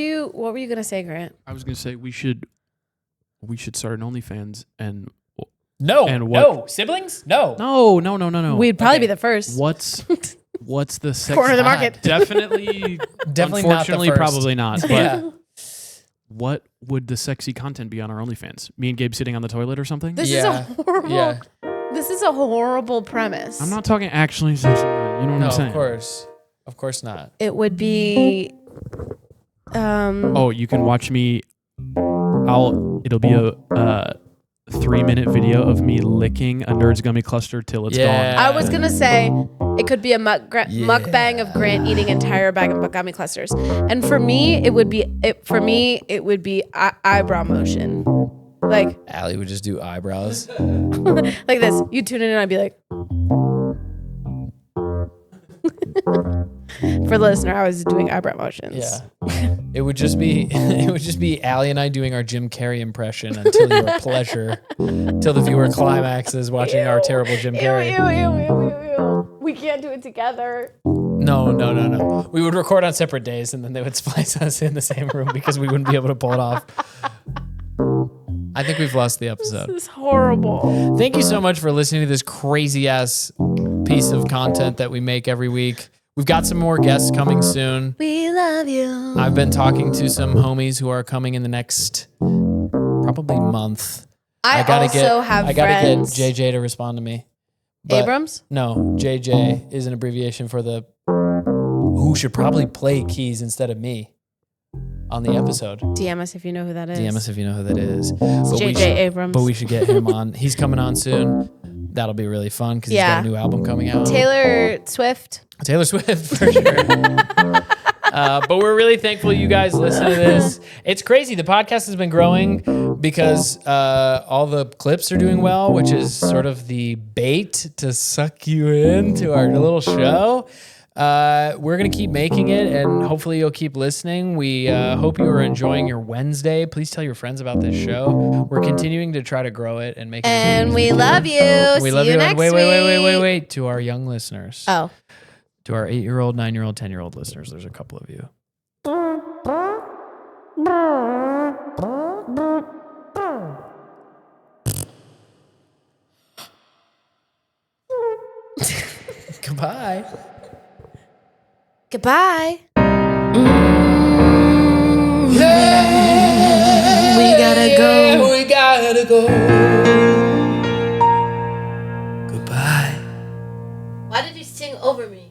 you gonna say, Grant? I was gonna say we should start an OnlyFans and No, siblings? No. No. We'd probably be the first. What's the sex? Corner of the market. Definitely unfortunately, not the first. probably not. But Yeah. what would the sexy content be on our OnlyFans? Me and Gabe sitting on the toilet or something? This is a horrible. Yeah. This is a horrible premise. I'm not talking actually sexy. You know what I'm saying? Of course not. It would be. Oh, you can watch me. It'll be a 3-minute video of me licking a Nerds gummy cluster till it's gone. I was gonna say it could be a mukbang of Grant eating entire bag of gummy clusters, and for me it would be eyebrow motion, like Allie would just do eyebrows. like this. You tune in and I'd be like. For the listener, I was doing eyebrow motions. Yeah. It would just be Allie and I doing our Jim Carrey impression until your pleasure, till the viewer climaxes watching our terrible Jim Carrey. Ew. We can't do it together. No. We would record on separate days and then they would splice us in the same room because we wouldn't be able to pull it off. I think we've lost the episode. This is horrible. Thank you so much for listening to this crazy ass piece of content that we make every week. We've got some more guests coming soon. We love you. I've been talking to some homies who are coming in the next probably month. I gotta get JJ to respond to me. But Abrams? No, JJ is an abbreviation for the who should probably play keys instead of me on the episode. DM us if you know who that is. DM us if you know who that is. It's JJ Abrams. But we should get him on. He's coming on soon. That'll be really fun because he's got a new album coming out. Taylor Swift, for sure. But we're really thankful you guys listen to this. It's crazy. The podcast has been growing because all the clips are doing well, which is sort of the bait to suck you into our little show. We're going to keep making it, and hopefully you'll keep listening. We hope you are enjoying your Wednesday. Please tell your friends about this show. We're continuing to try to grow it and make it. And we love you. We See love you you. next week. Wait. To our young listeners. Oh. To our 8-year-old, 9-year-old, 10-year-old listeners, there's a couple of you. Goodbye. Goodbye. Yeah, we gotta go. We gotta go. Goodbye. Why did you sing over me?